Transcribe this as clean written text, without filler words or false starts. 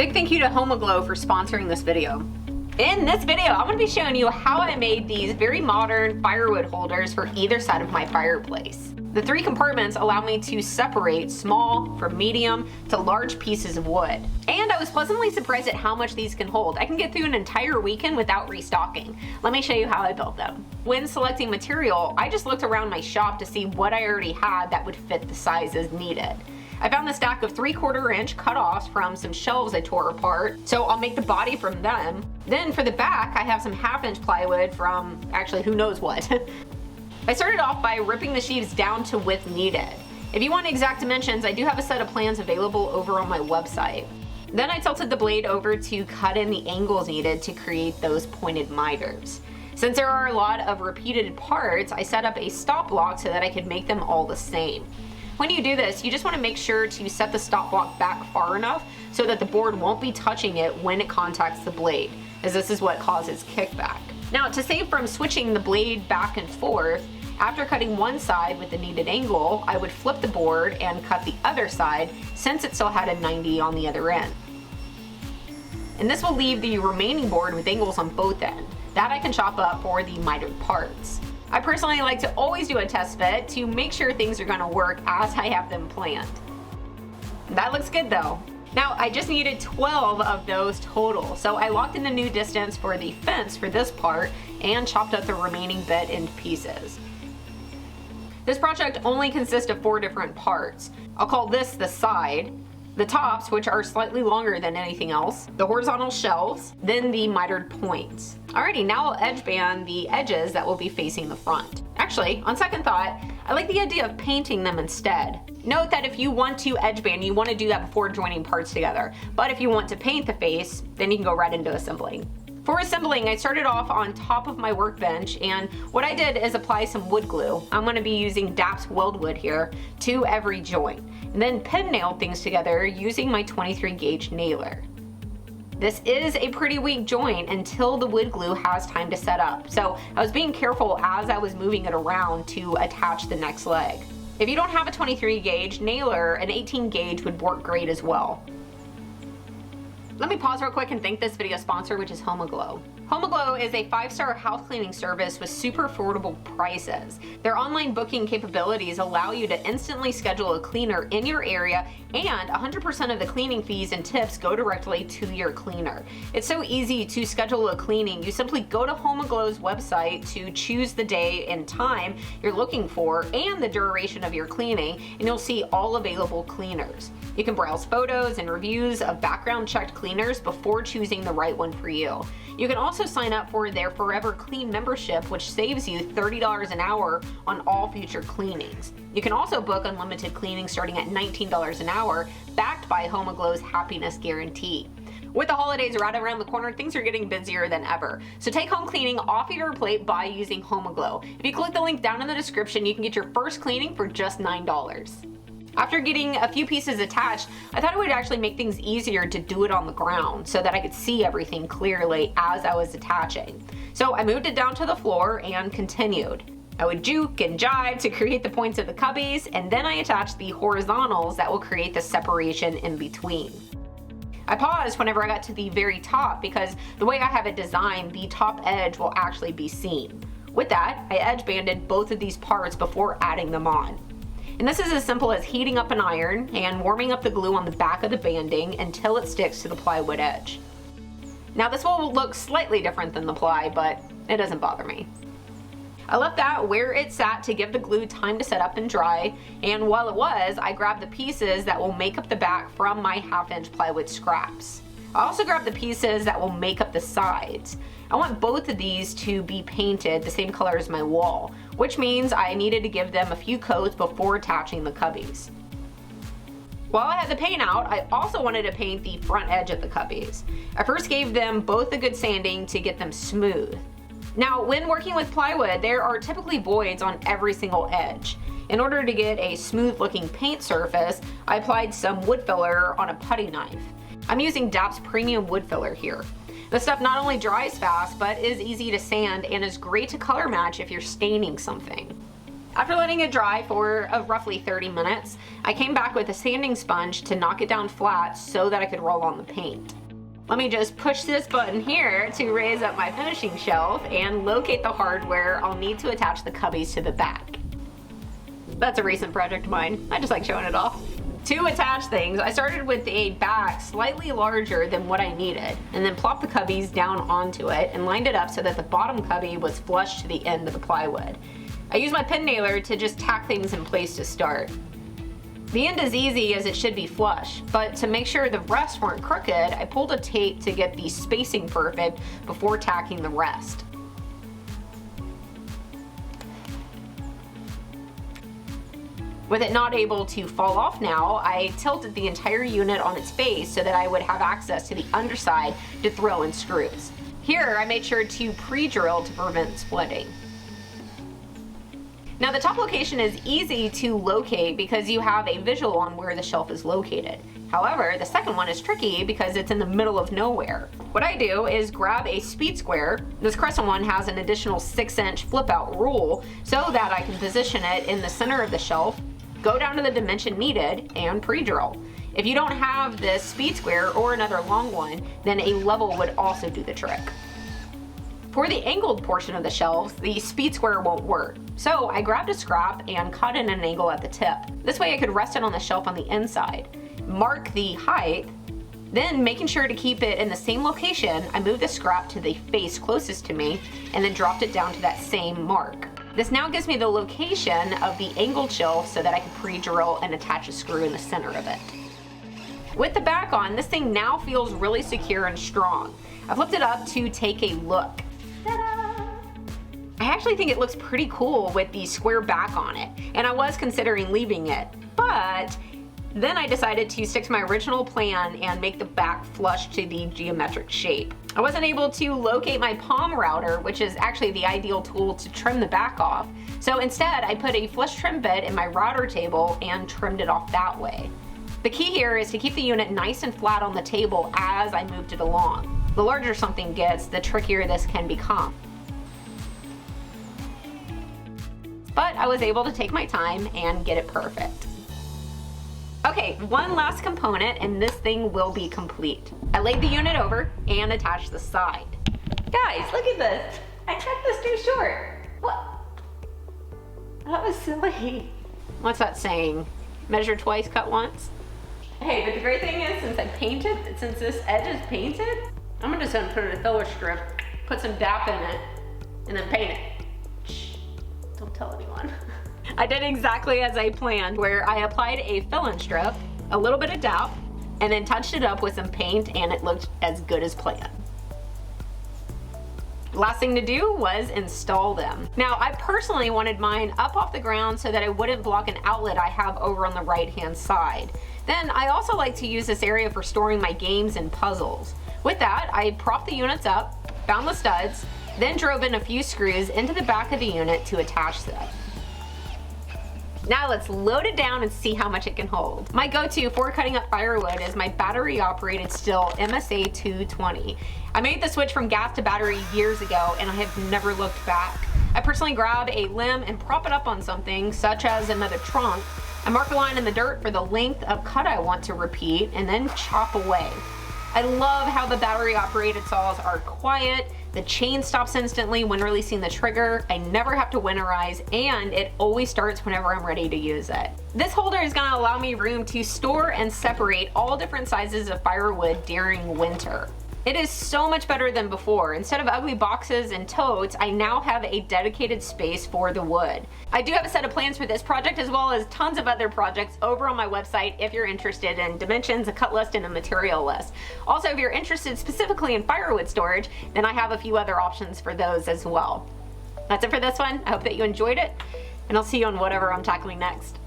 Big thank you to Homoglow for sponsoring this video. In this video, I'm going to be showing you how I made these very modern firewood holders for either side of my fireplace. The 3 compartments allow me to separate small from medium to large pieces of wood. And I was pleasantly surprised at how much these can hold. I can get through an entire weekend without restocking. Let me show you how I built them. When selecting material, I just looked around my shop to see what I already had that would fit the sizes needed. I found the stack of 3/4 inch cut-offs from some shelves I tore apart, so I'll make the body from them. Then for the back, I have some 1/2 inch plywood from, actually who knows what. I started off by ripping the sheaves down to width needed. If you want exact dimensions, I do have a set of plans available over on my website. Then I tilted the blade over to cut in the angles needed to create those pointed miters. Since there are a lot of repeated parts, I set up a stop block so that I could make them all the same. When you do this, you just want to make sure to set the stop block back far enough so that the board won't be touching it when it contacts the blade, as this is what causes kickback. Now, to save from switching the blade back and forth, after cutting one side with the needed angle, I would flip the board and cut the other side since it still had a 90 on the other end. And this will leave the remaining board with angles on both ends. That I can chop up for the mitered parts. I personally like to always do a test fit to make sure things are going to work as I have them planned. That looks good though. Now I just needed 12 of those total, so I locked in the new distance for the fence for this part and chopped up the remaining bit into pieces. This project only consists of 4 different parts. I'll call this the side, the tops, which are slightly longer than anything else, the horizontal shelves, then the mitered points. Alrighty, now I'll edge band the edges that will be facing the front. Actually, on second thought, I like the idea of painting them instead. Note that if you want to edge band, you want to do that before joining parts together. But if you want to paint the face, then you can go right into assembling. For assembling, I started off on top of my workbench, and what I did is apply some wood glue. I'm going to be using DAP's weldwood here to every joint, and then pin nailed things together using my 23 gauge nailer. This is a pretty weak joint until the wood glue has time to set up, so I was being careful as I was moving it around to attach the next leg. If you don't have a 23 gauge nailer, an 18 gauge would work great as well. Let me pause real quick and thank this video sponsor, which is Homoglow. Homoglow is a 5-star house cleaning service with super affordable prices. Their online booking capabilities allow you to instantly schedule a cleaner in your area, and 100% of the cleaning fees and tips go directly to your cleaner. It's so easy to schedule a cleaning. You simply go to Homoglow's website to choose the day and time you're looking for and the duration of your cleaning, and you'll see all available cleaners. You can browse photos and reviews of background checked cleaners before choosing the right one for you. You can also sign up for their Forever Clean membership, which saves you $30 an hour on all future cleanings. You can also book unlimited cleaning starting at $19 an hour, backed by Homoglow's happiness guarantee. With the holidays right around the corner, things are getting busier than ever. So take home cleaning off of your plate by using Homoglow. If you click the link down in the description, you can get your first cleaning for just $9. After getting a few pieces attached, I thought it would actually make things easier to do it on the ground so that I could see everything clearly as I was attaching. So I moved it down to the floor and continued. I would juke and jive to create the points of the cubbies, and then I attached the horizontals that will create the separation in between. I paused whenever I got to the very top because the way I have it designed, the top edge will actually be seen. With that, I edge banded both of these parts before adding them on. And this is as simple as heating up an iron and warming up the glue on the back of the banding until it sticks to the plywood edge. Now this will look slightly different than the ply, but it doesn't bother me. I left that where it sat to give the glue time to set up and dry, and while it was, I grabbed the pieces that will make up the back from my 1/2 inch plywood scraps. I also grabbed the pieces that will make up the sides. I want both of these to be painted the same color as my wall, which means I needed to give them a few coats before attaching the cubbies. While I had the paint out, I also wanted to paint the front edge of the cubbies. I first gave them both a good sanding to get them smooth. Now, when working with plywood, there are typically voids on every single edge. In order to get a smooth looking paint surface, I applied some wood filler on a putty knife. I'm using DAP's premium wood filler here. This stuff not only dries fast, but is easy to sand and is great to color match if you're staining something. After letting it dry for roughly 30 minutes, I came back with a sanding sponge to knock it down flat so that I could roll on the paint. Let me just push this button here to raise up my finishing shelf and locate the hardware I'll need to attach the cubbies to the back. That's a recent project of mine. I just like showing it off. To attach things, I started with a back slightly larger than what I needed, and then plopped the cubbies down onto it and lined it up so that the bottom cubby was flush to the end of the plywood. I used my pin nailer to just tack things in place to start. The end is easy as it should be flush, but to make sure the rest weren't crooked, I pulled a tape to get the spacing perfect before tacking the rest. With it not able to fall off now, I tilted the entire unit on its face so that I would have access to the underside to throw in screws. Here, I made sure to pre-drill to prevent splitting. Now the top location is easy to locate because you have a visual on where the shelf is located. However, the second one is tricky because it's in the middle of nowhere. What I do is grab a speed square. This crescent one has an additional 6-inch flip out rule so that I can position it in the center of the shelf, go down to the dimension needed, and pre-drill. If you don't have this speed square or another long one, then a level would also do the trick. For the angled portion of the shelves, the speed square won't work. So I grabbed a scrap and cut in an angle at the tip. This way I could rest it on the shelf on the inside. Mark the height, then making sure to keep it in the same location, I moved the scrap to the face closest to me and then dropped it down to that same mark. This now gives me the location of the angled shelf so that I can pre-drill and attach a screw in the center of it. With the back on, this thing now feels really secure and strong. I flipped it up to take a look. Ta-da! I actually think it looks pretty cool with the square back on it, and I was considering leaving it, but then I decided to stick to my original plan and make the back flush to the geometric shape. I wasn't able to locate my palm router, which is actually the ideal tool to trim the back off, so instead I put a flush trim bit in my router table and trimmed it off that way. The key here is to keep the unit nice and flat on the table as I moved it along. The larger something gets, the trickier this can become. But I was able to take my time and get it perfect. Okay, one last component and this thing will be complete. I laid the unit over and attached the side. Guys, look at this. I cut this too short. What? That was silly. What's that saying? Measure twice, cut once? Hey, but the great thing is, since this edge is painted, I'm just gonna put in a filler strip, put some DAP in it, and then paint it. Shh, don't tell anyone. I did exactly as I planned, where I applied a fill-in strip, a little bit of DAP, and then touched it up with some paint, and it looked as good as planned. Last thing to do was install them. Now, I personally wanted mine up off the ground so that it wouldn't block an outlet I have over on the right-hand side. Then I also like to use this area for storing my games and puzzles. With that, I propped the units up, found the studs, then drove in a few screws into the back of the unit to attach them. Now let's load it down and see how much it can hold. My go-to for cutting up firewood is my battery-operated Stihl MSA 220. I made the switch from gas to battery years ago and I have never looked back. I personally grab a limb and prop it up on something, such as another trunk. I mark a line in the dirt for the length of cut I want to repeat and then chop away. I love how the battery-operated saws are quiet, the chain stops instantly when releasing the trigger, I never have to winterize, and it always starts whenever I'm ready to use it. This holder is going to allow me room to store and separate all different sizes of firewood during winter. It is so much better than before. Instead of ugly boxes and totes, I now have a dedicated space for the wood. I do have a set of plans for this project as well as tons of other projects over on my website if you're interested in dimensions, a cut list, and a material list. Also, if you're interested specifically in firewood storage, then I have a few other options for those as well. That's it for this one. I hope that you enjoyed it, and I'll see you on whatever I'm tackling next.